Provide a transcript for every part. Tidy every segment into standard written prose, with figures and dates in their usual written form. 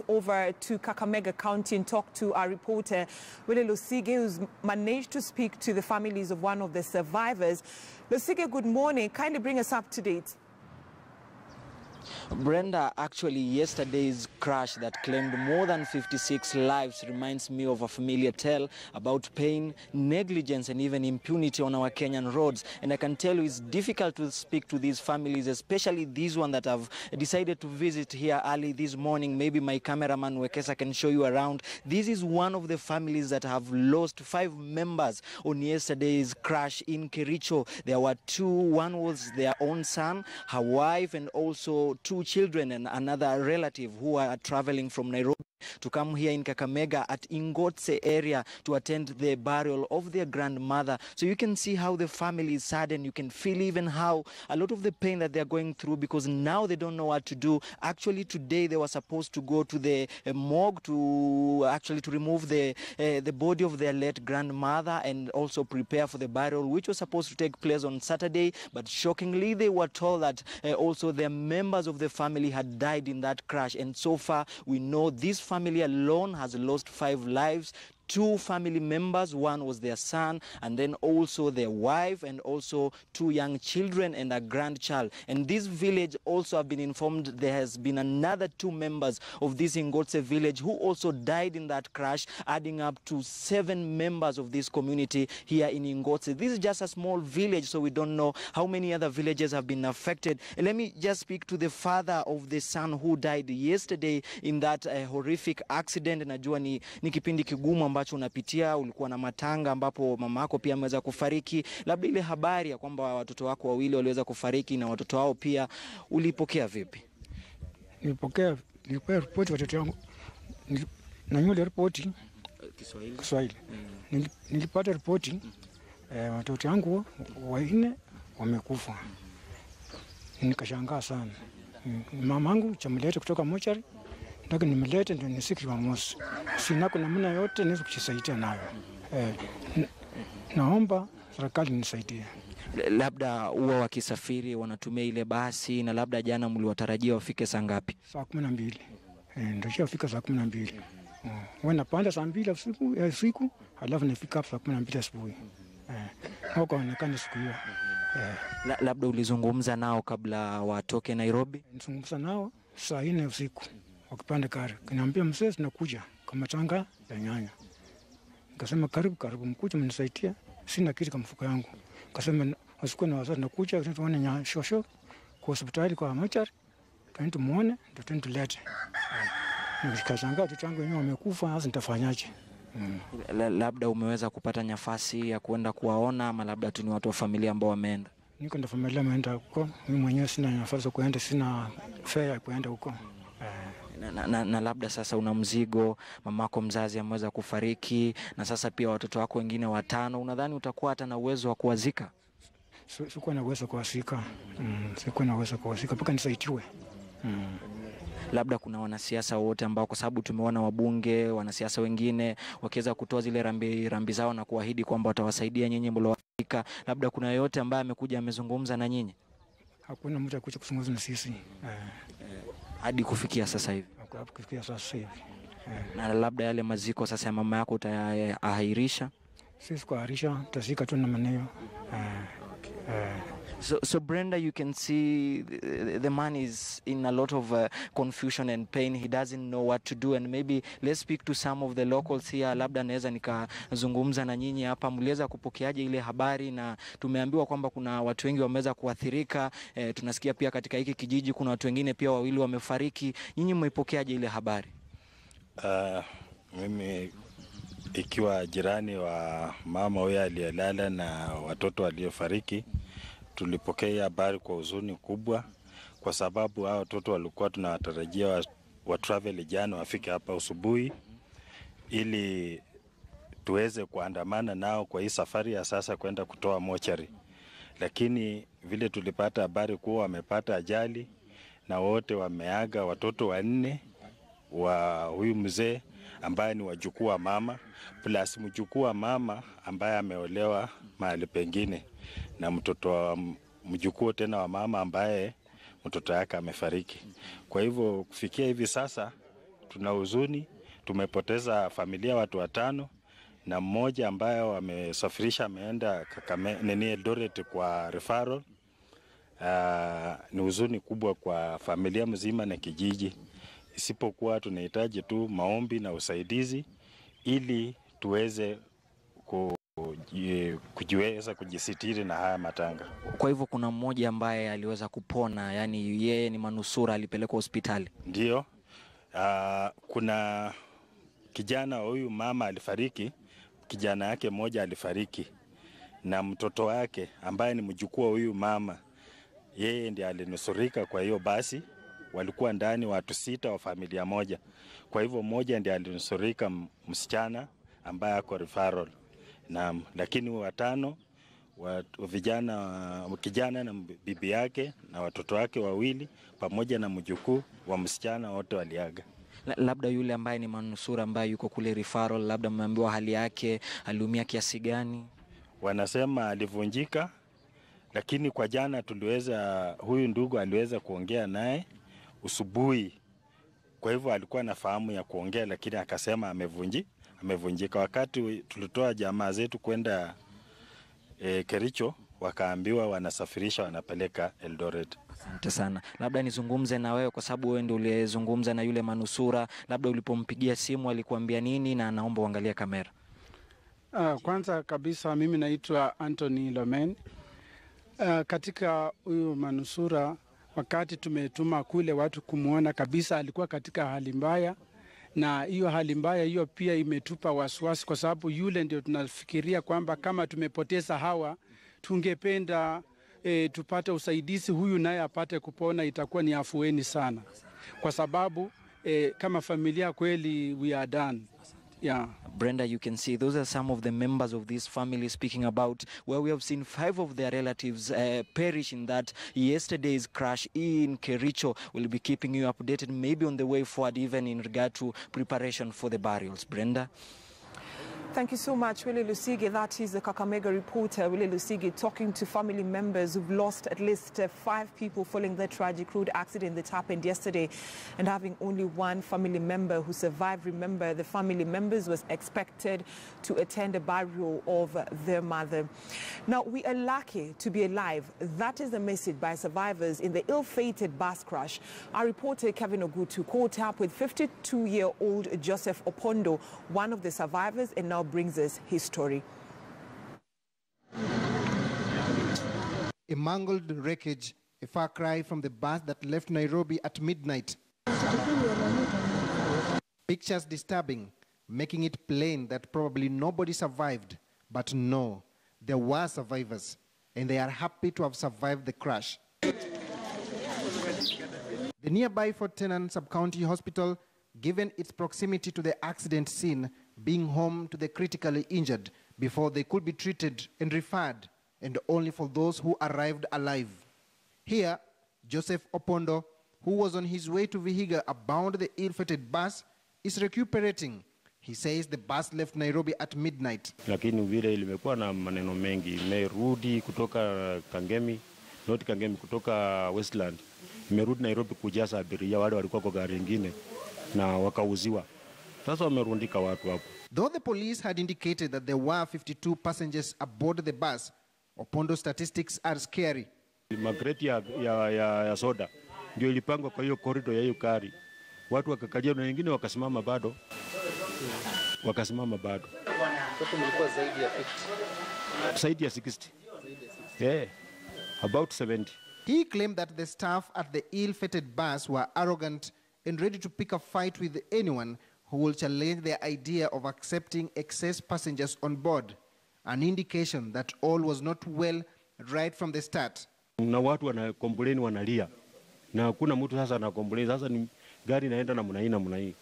over to Kakamega County and talk to our reporter, Willie Lusige, who's managed to speak to the families of one of the survivors. Lusige, good morning. Kindly bring us up to date. Brenda, actually yesterday's crash that claimed more than 56 lives reminds me of a familiar tale about pain, negligence and even impunity on our Kenyan roads. And I can tell you it's difficult to speak to these families, especially these one that have decided to visit here early this morning. Maybe my cameraman Wekesa can show you around. This is one of the families that have lost 5 members on yesterday's crash in Kericho. There were 2. One was their own son, her wife, and also 2 children and another relative who are traveling from Nairobi to come here in Kakamega at Ingotse area to attend the burial of their grandmother. So you can see how the family is saddened. You can feel even how a lot of the pain that they're going through, because now they don't know what to do. Actually today they were supposed to go to the morgue to remove the body of their late grandmother and also prepare for the burial, which was supposed to take place on Saturday. But shockingly they were told that also their members of the family had died in that crash. And so far we know this family alone has lost 5 lives. 2 family members, one was their son, and then also their wife, and also 2 young children and a grandchild. And this village also have been informed there has been another 2 members of this Ingotse village who also died in that crash, adding up to 7 members of this community here in Ingotse. This is just a small village, so we don't know how many other villages have been affected. And let me just speak to the father of the son who died yesterday in that horrific accident. Najua ni kipindi kigumu ambacho unapitia, ulikuwa na matanga ambapo mama yako pia ameweza kufariki. Labda ile habari ya kwamba watoto wako wawili waliweza kufariki na watoto wao pia, ulipokea vipi? Nilipokea ripoti watoto wangu. Na yule ripoti Kiswahili. Nilipata ripoti watoto wangu 4 wamekufa. Nikashangaa sana. Mamangu chamlete kutoka mochari. Ndio nimeleta ndio ni siku ya Jumamosi. Sina kuna namna yote niweze kujisaidia nayo. Naomba serikali nisaidie. Labda huwa wakisafiri wanatumia ile basi, na labda jana mliwatarajia wafike saa ngapi? Saa 12. Ndio wafika saa 12. Wanapanda saa 2 usiku, halafu nafika saa 12 asubuhi. Hoko onekana siku hiyo. Labda ulizungumza nao kabla watoke Nairobi? Nizungumza nao saa 4 usiku. Wakipanda gari, kaniambia mzee tunakuja kama tanga ya nyanya. Nikasema karibu mkuje mnisaidia, sina kitu kama mfuko yangu. Nikasema usiku na wazazi nakuja tuone nya shosho kwa hospitali kwa mochari. Twende muone ndio twende tulete. Nikashangaa watoto wangu wenyewe wamekufa, sasa nitafanyaje? Labda umeweza kupata nafasi ya kwenda kuwaona, ama labda tu ni watu wa familia ambao wameenda? Niko na familia wameenda huko, mimi mwenyewe sina nafasi ya kwenda, sina fare ya kwenda huko. Na labda sasa una mzigo, mamako mzazi ameweza kufariki, na sasa pia watoto wako wengine 5. Unadhani utakuwa hata na uwezo wa kuwazika? Sikuwa na uwezo kuwazika. Sikuwa na uwezo kuwazika mpaka nisaidiwe. Labda kuna wanasiasa wote ambao, kwa sababu tumeona wabunge, wanasiasa wengine wakiweza kutoa zile rambi zao na kuahidi kwamba watawasaidia nyinyi mlioafika. Labda kuna yote ambaye amekuja amezungumza na nyinyi? Hakuna mtu akuja kuzungumza na sisi. Hadi kufikia sasa hivi. Kufikia sasa hivi. Na labda yale maziko sasa ya mama yako utayaahirisha? Sisi kuahirisha, tutazika tu na maneno. So Brenda, you can see the man is in a lot of confusion and pain. He doesn't know what to do, and maybe let's speak to some of the locals here. Labda naweza nikazungumza na nyinyi hapa. Mliweza kupokeaje ile habari? Na tumeambiwa kwamba kuna watu wengi wameweza kuathirika. Tunasikia pia katika hiki kijiji kuna watu wengine pia 2 wamefariki. Nyinyi mmepokeaje ile habari? Mimi ikiwa jirani wa mama huyo aliyelala na watoto waliofariki, tulipokea habari kwa huzuni kubwa, kwa sababu hao watoto walikuwa tunawatarajia wa travel jana wafike hapa asubuhi ili tuweze kuandamana nao kwa hii safari ya sasa kwenda kutoa mochari. Lakini vile tulipata habari kuwa wamepata ajali na wote wameaga, watoto 4 wa huyu mzee ambaye ni wajukuu wa mama plus mjukuu wa mama ambaye ameolewa mahali pengine, na mtoto wa mjukuu tena wa mama ambaye mtoto yake amefariki. Kwa hivyo kufikia hivi sasa tuna huzuni, tumepoteza familia watu 5 na mmoja ambaye wamesafirisha ameenda Eldoret kwa referral. Ni huzuni kubwa kwa familia mzima na kijiji. Isipokuwa tunahitaji tu maombi na usaidizi ili tuweze kujiweza kujisitiri na haya matanga. Kwa hivyo kuna mmoja ambaye aliweza kupona, yani yeye ni manusura, alipelekwa hospitali? Ndio. Kuna kijana huyu mama alifariki, kijana yake mmoja alifariki na mtoto wake ambaye ni mjukuu huyu mama, yeye ndiye alinusurika. Kwa hiyo basi walikuwa ndani watu 6 wa familia moja. Kwa hivyo mmoja ndiye alinusurika, msichana ambaye ako referral. Na lakini 5 vijana, kijana na bibi yake na watoto wake 2 pamoja na mjukuu wa msichana wote waliaga. Labda yule ambaye ni manusura ambaye yuko kule referral, labda mmeambiwa hali yake, aliumia kiasi gani? Wanasema alivunjika, lakini kwa jana huyu ndugu aliweza kuongea naye usubuhi. Kwa hivyo alikuwa na fahamu ya kuongea, lakini akasema amevunjika. Wakati tulitoa jamaa zetu kwenda Kericho, wakaambiwa wanasafirisha wanapeleka Eldoret. Asante sana. Labda nizungumze na wewe kwa sababu wewe ndio uliyezungumza na yule manusura. Labda ulipompigia simu alikuambia nini, na naomba uangalie kamera. Kwanza kabisa mimi naitwa Anthony Lomen. Katika huyu manusura, wakati tumetuma kule watu kumuona, kabisa alikuwa katika hali mbaya, na hiyo hali mbaya hiyo pia imetupa wasiwasi, kwa sababu yule ndio tunafikiria kwamba kama tumepoteza hawa, tungependa tupate usaidizi, huyu naye apate kupona, itakuwa ni afueni sana, kwa sababu kama familia kweli we are done. Yeah. Brenda, you can see those are some of the members of this family speaking about where we have seen 5 of their relatives perish in that yesterday's crash in Kericho. We'll be keeping you updated maybe on the way forward, even in regard to preparation for the burials. Brenda? Thank you so much, Willie Lusige. That is the Kakamega reporter, Willie Lusige, talking to family members who've lost at least 5 people following the tragic road accident that happened yesterday, and having only 1 family member who survived. Remember, the family members was expected to attend a burial of their mother. Now, we are lucky to be alive. That is the message by survivors in the ill-fated bus crash. Our reporter, Kevin Ogutu, caught up with 52-year-old Joseph Opondo, one of the survivors, and now brings us his story. A mangled wreckage, a far cry from the bus that left Nairobi at midnight. Pictures disturbing, making it plain that probably nobody survived. But no, there were survivors, and they are happy to have survived the crash. The nearby Fort Tenan Sub-County Hospital, given its proximity to the accident scene, being home to the critically injured before they could be treated and referred, and only for those who arrived alive. Here, Joseph Opondo, who was on his way to Vihiga aboard the ill-fated bus, is recuperating. He says the bus left Nairobi at midnight. Lakini vile limekuwa na maneno mengi, imerudi kutoka Kangemi, not Kangemi, kutoka Westland, imerudi Nairobi kujaza abiria wale walikuwa kwa gari nyingine na wakauziwa. Sasa wamerundika watu hapo. Though the police had indicated that there were 52 passengers aboard the bus, Opondo's statistics are scary. Magreti ya soda ndio ilipangwa kwa hiyo corridor ya hiyo gari. Watu wakakalia na wengine wakasimama bado. Sasa mlikuwa zaidi ya 50. Zaidi ya 60. Yeah. About 70. He claimed that the staff at the ill-fated bus were arrogant and ready to pick a fight with anyone who will challenge their idea of accepting excess passengers on board, an indication that all was not well right from the start. Na watu wanakomplain, wanalia, na hakuna mtu sasa anakomplain. Sasa ni gari inaenda namna hii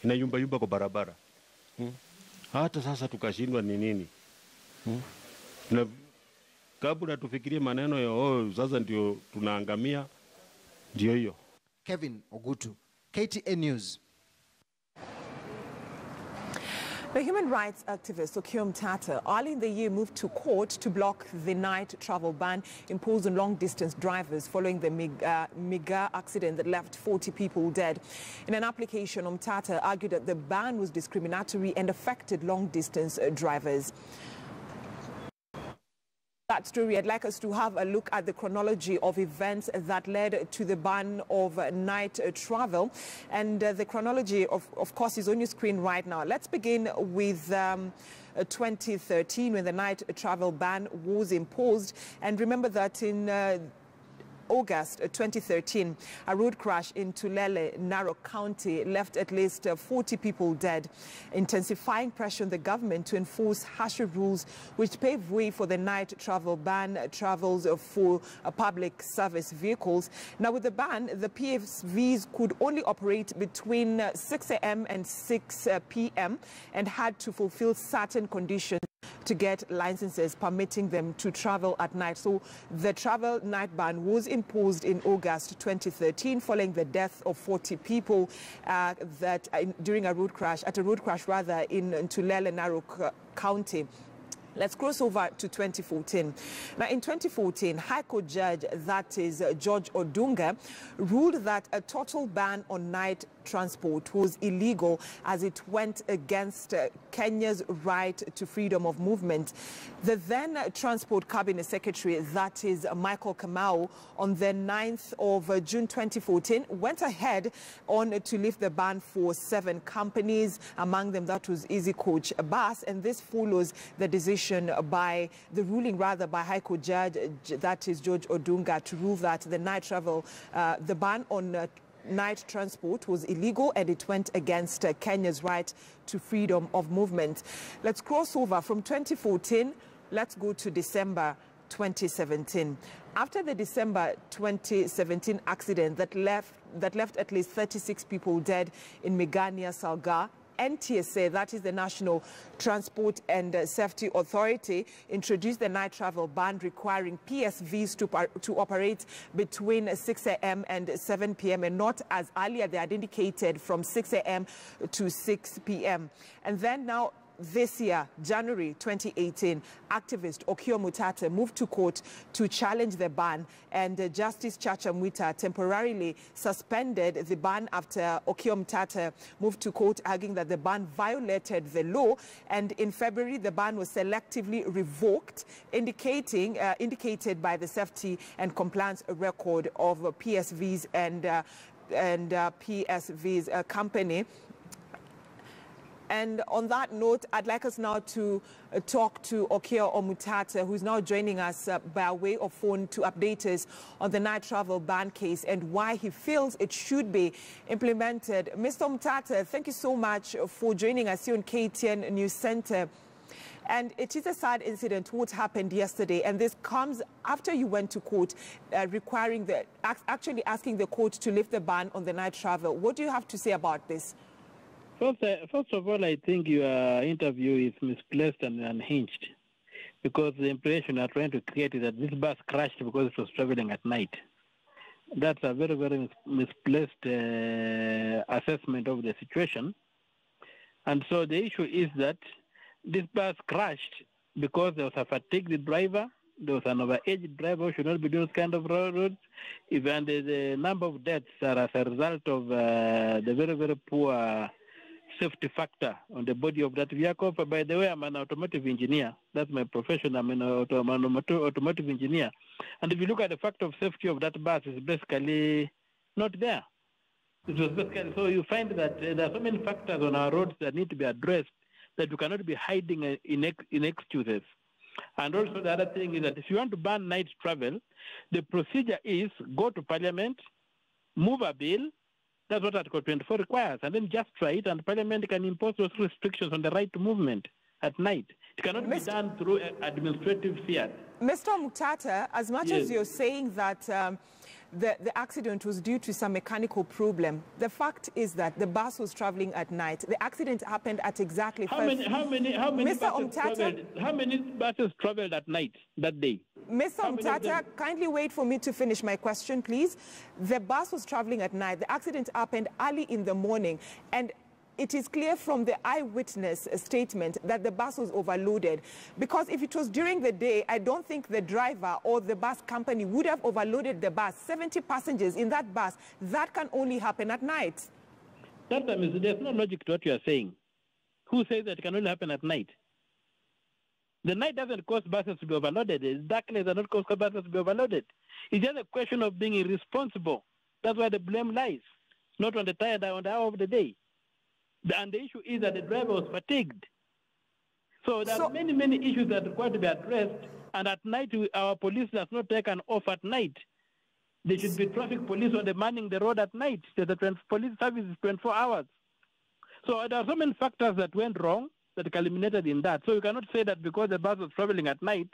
inayumba kwa barabara. Hata sasa tukashindwa ni nini. Na kabla tufikirie maneno ya sasa ndio tunaangamia, ndio hiyo. Kevin Ogutu, KTN News. The human rights activist Okiya Omtatah early in the year moved to court to block the night travel ban imposed on long-distance drivers following the mega accident that left 40 people dead. In an application, Omtatah argued that the ban was discriminatory and affected long-distance drivers. That story, I'd like us to have a look at the chronology of events that led to the ban of night travel. And the chronology, of course, is on your screen right now. Let's begin with 2013, when the night travel ban was imposed. And remember that in August 2013, a road crash in Tulele, Narok County, left at least 40 people dead, intensifying pressure on the government to enforce harsher rules which pave way for the night travel ban travels for public service vehicles. Now, with the ban, the PSVs could only operate between 6 a.m. and 6 p.m. and had to fulfill certain conditions to get licenses permitting them to travel at night. So the travel night ban was imposed in August 2013 following the death of 40 people during a road crash, in Tulele, Narok County. Let's cross over to 2014. Now, in 2014, High Court Judge, that is George Odunga, ruled that a total ban on night transport was illegal as it went against Kenya's right to freedom of movement. The then Transport Cabinet Secretary, that is Michael Kamau, on the 9th of June 2014, went ahead to lift the ban for 7 companies. Among them, that was Easy Coach Bus, and this follows the decision by the ruling by High Court Judge, that is George Odunga, to rule that the night travel, the ban on night transport was illegal and it went against Kenya's right to freedom of movement. Let's cross over from 2014. Let's go to December 2017. After the December 2017 accident that left at least 36 people dead in Megania, Salga, NTSA, that is the National Transport and Safety Authority, introduced the night travel ban requiring PSVs to operate between 6 a.m. and 7 p.m. and not as earlier they had indicated from 6 a.m. to 6 p.m. And then now, this year, January 2018, activist Okiya Omtatah moved to court to challenge the ban, and Justice Chacha Mwita temporarily suspended the ban after Okiya Omtatah moved to court, arguing that the ban violated the law. And in February, the ban was selectively revoked, indicated by the safety and compliance record of PSV's and PSV's company. And on that note, I'd like us now to talk to Okiya Omtatah, who's now joining us by way of phone to update us on the night travel ban case and why he feels it should be implemented. Mr. Omtatah, thank you so much for joining us here on KTN News Center. And it is a sad incident, what happened yesterday, and this comes after you went to court, actually asking the court to lift the ban on the night travel. What do you have to say about this? First of all, I think your interview is misplaced and unhinged, because the impression you are trying to create is that this bus crashed because it was traveling at night. That's a very, very misplaced assessment of the situation. And so the issue is that this bus crashed because there was a fatigued driver, there was an overaged driver who should not be doing this kind of roads. Even the number of deaths are as a result of the very, very poor safety factor on the body of that vehicle. But by the way, I'm an automotive engineer. That's my profession. I'm an automotive engineer. And if you look at the factor of safety of that bus, it's basically not there. It was basically, so you find that there are so many factors on our roads that need to be addressed that you cannot be hiding in excuses. And also the other thing is that if you want to ban night travel, the procedure is go to Parliament, move a bill. That's what Article 24 requires. And then just try it, and Parliament can impose those restrictions on the right to movement at night. It cannot be done through administrative fiat. Mr. Omtatah, as much as you're saying that the accident was due to some mechanical problem, the fact is that the bus was traveling at night. The accident happened at exactly how many buses traveled at night that day? Mr. Omtatah, kindly wait for me to finish my question, please. The bus was traveling at night. The accident happened early in the morning. And it is clear from the eyewitness statement that the bus was overloaded. Because if it was during the day, I don't think the driver or the bus company would have overloaded the bus. 70 passengers in that bus, that can only happen at night. There's no logic to what you are saying. Who says that it can only happen at night? The night doesn't cause buses to be overloaded. The darkness does not cause buses to be overloaded. It's just a question of being irresponsible. That's where the blame lies, not on the time, on the hour of the day. And the issue is that the driver was fatigued. So there are many, many issues that require to be addressed. And at night, our police does not take an off at night. There should be traffic police on the manning the road at night. The police service is 24 hours. So there are so many factors that went wrong that culminated in that. So you cannot say that because the bus was traveling at night,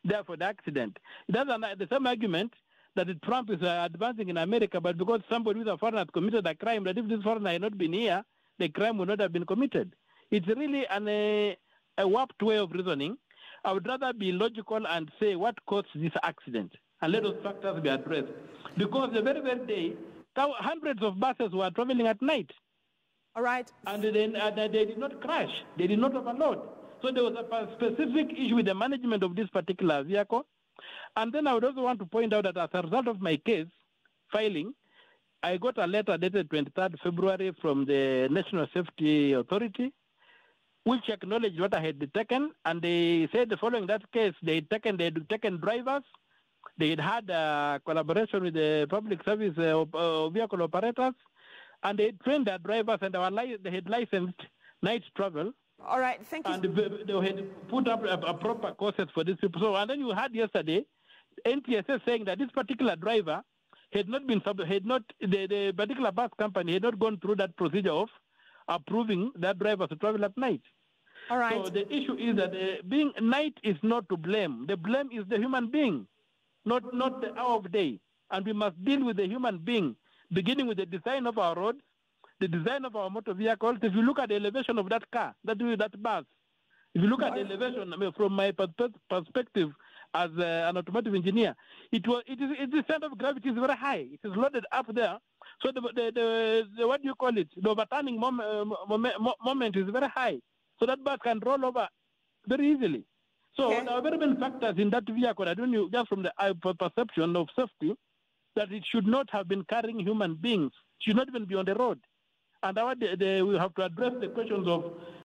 therefore the accident. That's the same argument that Trump is advancing in America, but because somebody with a foreigner has committed a crime, that if this foreigner had not been here, the crime would not have been committed. It's really a warped way of reasoning. I would rather be logical and say what caused this accident, and let those factors be addressed. Because the very, very day, hundreds of buses were traveling at night. All right. And they did not crash. They did not overload. So there was a specific issue with the management of this particular vehicle. And then I would also want to point out that as a result of my case filing, I got a letter dated 23rd February from the National Safety Authority, which acknowledged what I had taken. And they said following that case, they had taken drivers. They had had collaboration with the public service vehicle operators. And they trained their drivers, and they had licensed night travel. All right, thank you. And they had put up a proper courses for these people. So, and then you heard yesterday, NTSA saying that this particular driver had not been, the particular bus company had not gone through that procedure of approving that driver to travel at night. All right. So the issue is that being night is not to blame. The blame is the human being, not the hour of day. And we must deal with the human being, beginning with the design of our roads, the design of our motor vehicles. If you look at the elevation of that car, that bus, if you look at the elevation, I mean, from my perspective as an automotive engineer, the center of gravity is very high. It is loaded up there. So the what do you call it? The overturning moment is very high. So that bus can roll over very easily. So there are very many factors in that vehicle. I don't know, just from the perception of safety, that it should not have been carrying human beings, should not even be on the road. And we have to address the questions of